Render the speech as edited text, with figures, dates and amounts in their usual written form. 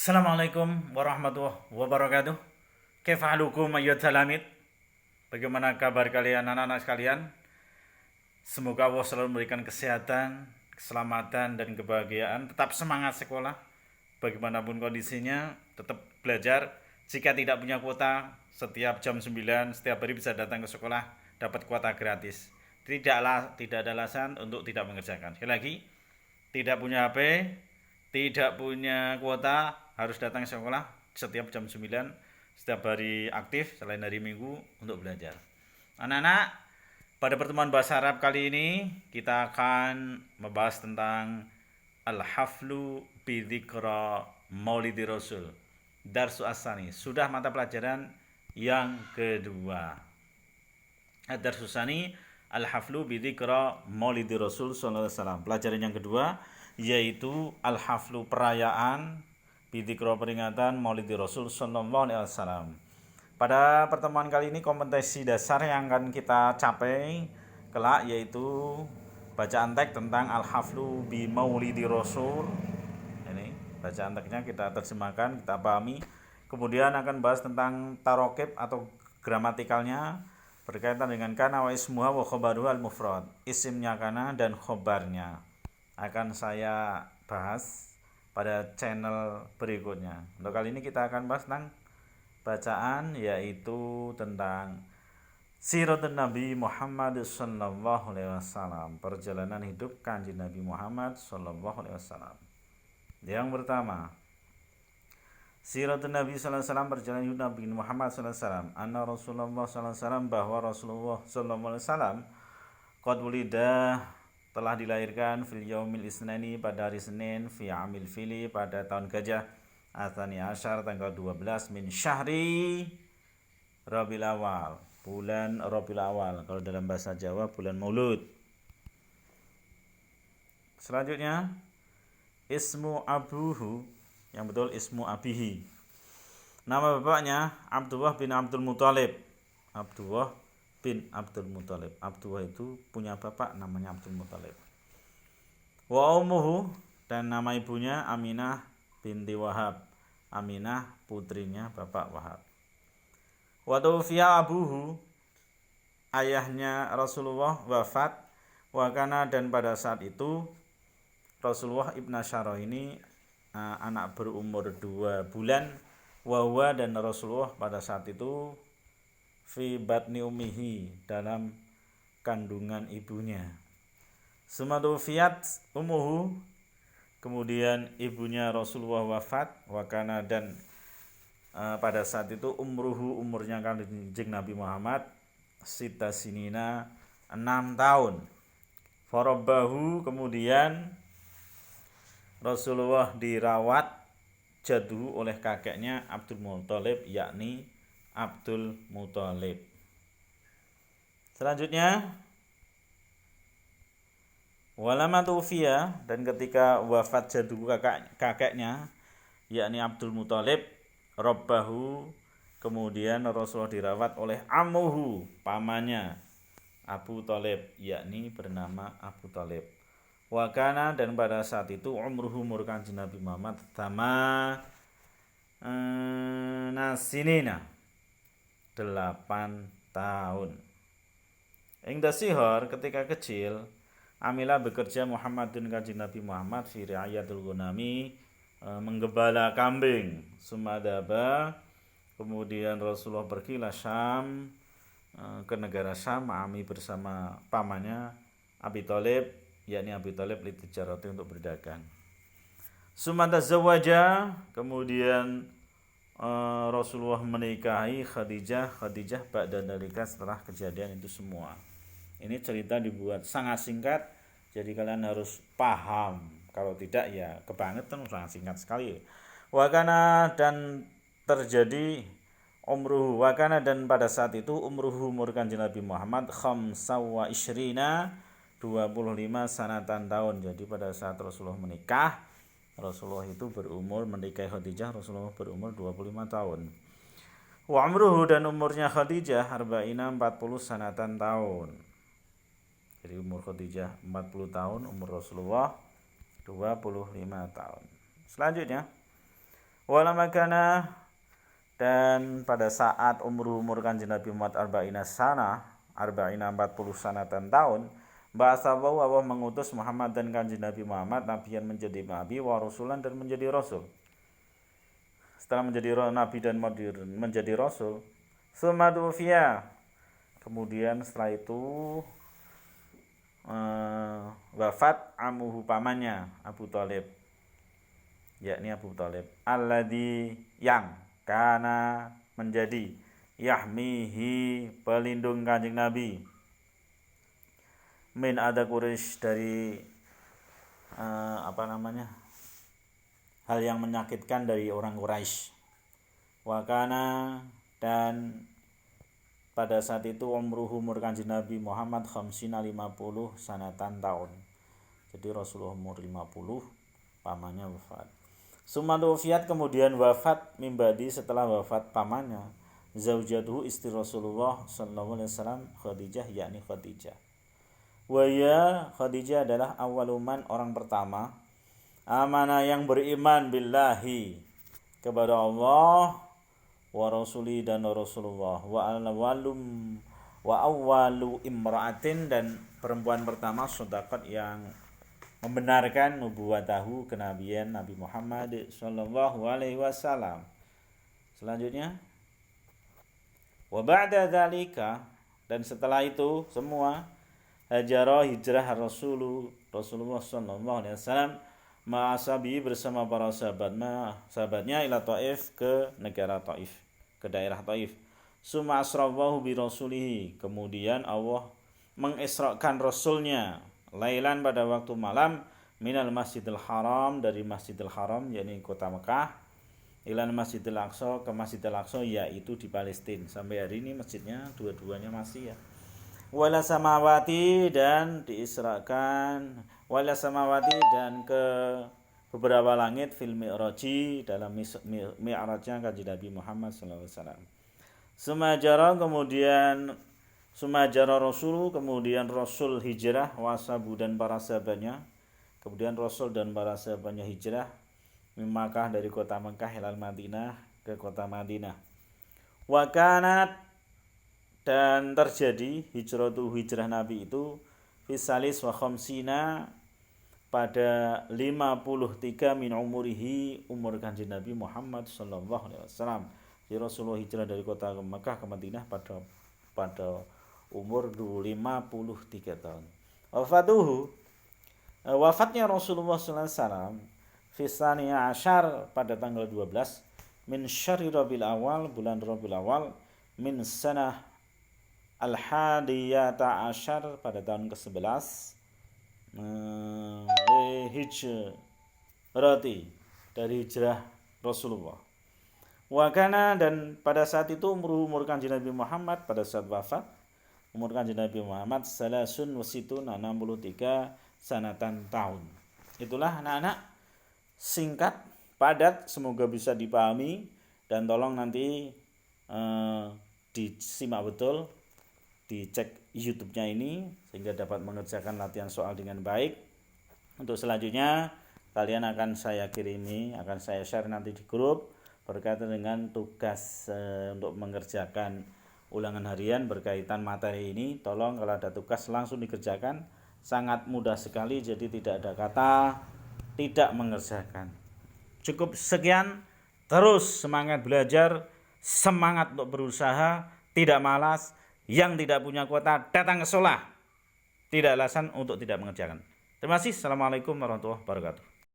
Assalamualaikum warahmatullahi wabarakatuh. Kaifahalukum ayyuhal talamid? Bagaimana kabar kalian anak-anak sekalian? Semoga Allah selalu memberikan kesehatan, keselamatan dan kebahagiaan. Tetap semangat sekolah. Bagaimanapun kondisinya, tetap belajar. Jika tidak punya kuota, setiap jam 9 setiap hari bisa datang ke sekolah, dapat kuota gratis. Tidak ada alasan untuk tidak mengerjakan. Sekali lagi, tidak punya HP, tidak punya kuota, harus datang ke sekolah setiap jam 9 setiap hari aktif selain hari Minggu untuk belajar. Anak-anak, pada pertemuan bahasa Arab kali ini kita akan membahas tentang Al-Haflu Bidzikra Maulidi Rasul. Darsu Asani, sudah mata pelajaran yang kedua. Darsu Asani Al-Haflu Bidzikra Maulidi Rasul sallallahu alaihi wasallam. Pelajaran yang kedua yaitu Al-Haflu perayaan Bidzikra peringatan Maulidi Rasul sallallahu alaihi wasallam. Pada pertemuan kali ini kompetensi dasar yang akan kita capai kelak yaitu bacaan teks tentang Al-Haflu bi Maulidi Rasul. Ini bacaan teksnya kita terjemahkan, kita pahami. Kemudian akan bahas tentang tarokib atau gramatikalnya berkaitan dengan kana wa ismuha wa khobaruha al-mufrad. Isimnya kana dan khobarnya akan saya bahas pada channel berikutnya. Untuk kali ini kita akan bahas tentang bacaan yaitu tentang Siratun Nabi Muhammad sallallahu alaihi wasallam, perjalanan hidup Kanjeng Nabi Muhammad sallallahu alaihi wasallam. Yang pertama, Siratun Nabi sallallahu alaihi wasallam, perjalanan hidup Nabi Muhammad sallallahu alaihi wasallam. Anna Rasulullah sallallahu alaihi wasallam, bahwa Rasulullah sallallahu alaihi wasallam qad wulida, telah dilahirkan fil yaumil isnani, pada hari Senin, fi amil fili, pada tahun gajah, Atsani Asyar, tanggal 12 min syahri Rabiul Awal, bulan Rabiul Awal, kalau dalam bahasa Jawa bulan Maulud. Selanjutnya ismu abuhu, yang betul ismu abihi, nama bapaknya Abdullah bin Abdul Muthalib. Abdullah bin Abdul Muthalib. Abdullah itu punya bapak namanya Abdul Muthalib. Wa ummuhu, dan nama ibunya Aminah binti Wahab. Aminah putrinya bapak Wahab. Wa tuwfiya abuhu, ayahnya Rasulullah wafat. Wa kana, dan pada saat itu Rasulullah ibn Asyarah ini anak berumur 2 bulan. Wa huwa, dan Rasulullah pada saat itu fi batni ummihi, dalam kandungan ibunya. Sumatu fiyat ummuhu, kemudian ibunya Rasulullah wafat. Wakana, dan pada saat itu umurnya Kanjeng Nabi Muhammad sita sinina, 6 tahun. Farabahu, kemudian Rasulullah dirawat jadu oleh kakeknya Abdul Muthalib, yakni Abdul Muthalib. Selanjutnya walama tufiya, dan ketika wafat jadu kakeknya yakni Abdul Muthalib, rabbahu, kemudian Rasulullah dirawat oleh amuhu, pamannya Abu Thalib, yakni bernama Abu Thalib. Wakana, dan pada saat itu umur Kanjeng Nabi Muhammad sama nasinina, 8 tahun. Ingda sihor, ketika kecil, Amila bekerja Muhammadun Kanjeng Nabi Muhammad fi riayatul ghanami, menggembala kambing. Sumadaba, kemudian Rasulullah pergilah Syam, ke negara Syam, Ami bersama pamannya Abi Thalib, yakni Abi Thalib litijarati, untuk berdagang. Sumata zawaja, kemudian Rasulullah menikahi Khadijah ba'da dalika, setelah kejadian itu semua. Ini cerita dibuat sangat singkat, jadi kalian harus paham. Kalau tidak ya kebangetan, sangat singkat sekali. Wakana, dan terjadi umruhu, wakana, dan pada saat itu umruhu, umur Kanjeng Nabi Muhammad khamsa wa ishrina, 25 sanatan tahun. Jadi pada saat Rasulullah menikah, Rasulullah itu berumur, menikahi Khadijah, Rasulullah berumur 25 tahun. Wa umruhu, dan umurnya Khadijah arba'ina, 40 sanatan tahun. Jadi umur Khadijah 40 tahun, umur Rasulullah 25 tahun. Selanjutnya Walamma kana, dan pada saat umur Kanjeng Nabi Muhammad arba'ina sana, arba'ina 40 sanatan tahun, ba'atsahu, Allah mengutus Muhammad dan Kanjeng Nabi Muhammad nabiyan menjadi nabi wa rasulan dan menjadi rasul. Setelah menjadi nabi dan menjadi rasul, summa dufiya, kemudian setelah itu wafat amuhu, pamannya Abu Thalib, yakni Abu Thalib, alladzi, yang kana menjadi, yahmihi, pelindung Kanjeng Nabi, min ada Quraisy, dari hal yang menyakitkan dari orang Quraisy. Wakana, dan pada saat itu umur Kanjeng Nabi Muhammad khamsina 50 sanatan tahun. Jadi Rasulullah umur 50, pamannya wafat. Sumadufiat, kemudian wafat mimbadi, setelah wafat pamannya, zaujatuhu, istri Rasulullah sallallahu alaihi wasallam, Khadijah, yakni Khadijah. Waya, Khadijah adalah awaluman, orang pertama, amanah yang beriman billahi, kepada Allah, wa rasuli, dan Rasulullah, wa awwalu imra'atin, dan perempuan pertama sedaqat yang membenarkan nubuwatahu, kenabian Nabi Muhammad sallallahu alaihi wasallam. Selanjutnya, wa ba'da dzalika, dan setelah itu semua, hijrah Rasulullah sallallahu alaihi wasallam ma'asabi, bersama para sahabatnya, ila Taif, ke negara Taif, ke daerah Taif. Summa asrawahu bi rasulihi, kemudian Allah mengisrakan rasulnya, lailan, pada waktu malam, minal Masjidil Haram, dari Masjidil Haram, yakni kota Mekah, ilal Masjidil Aqsa, ke Masjidil Aqsa, yaitu di Palestina. Sampai hari ini masjidnya dua-duanya masih ya. Wala samawati, dan diisrakan, wala samawati, dan ke beberapa langit, fil mi'raji, dalam mi'rajnya Kanjeng Nabi Muhammad sallallahu alaihi wasallam. Sumajara, kemudian Sumajara Rasul, kemudian Rasul hijrah, wasabu, dan para sahabatnya, kemudian Rasul dan para sahabatnya hijrah, min Makkah, dari kota Mekah, ilal Madinah, ke kota Madinah. Wakanat, dan terjadi hijrah Nabi itu fisalis wa khamsina, pada 53 min umurihi, umur Kanjeng Nabi Muhammad sallallahu alaihi wasallam. Jadi Rasulullah hijrah dari kota Mekah ke Madinah pada umur 53 tahun. Wafatnya Rasulullah sallallahu alaihi wasallam fisaniya asyar, pada tanggal 12 min syahri Rabiul Awal, bulan Rabiul Awal, min sanah al-hadiyata asyar, pada tahun ke-11 hijrati, dari hijrah Rasulullah. Wakana, dan pada saat itu umur Kanjeng Nabi Muhammad, pada saat wafat umur Kanjeng Nabi Muhammad salasun wasitun, 63 sanatan tahun. Itulah anak-anak, singkat, padat, semoga bisa dipahami, dan tolong nanti disimak betul, dicek YouTube-nya ini, sehingga dapat mengerjakan latihan soal dengan baik. Untuk selanjutnya kalian akan saya kirimi, akan saya share nanti di grup berkaitan dengan tugas untuk mengerjakan ulangan harian berkaitan materi ini. Tolong kalau ada tugas langsung dikerjakan, sangat mudah sekali, jadi tidak ada kata tidak mengerjakan. Cukup sekian, terus semangat belajar, semangat untuk berusaha, tidak malas. Yang tidak punya kuota datang ke sekolah, tidak alasan untuk tidak mengerjakan. Terima kasih. Assalamualaikum warahmatullahi wabarakatuh.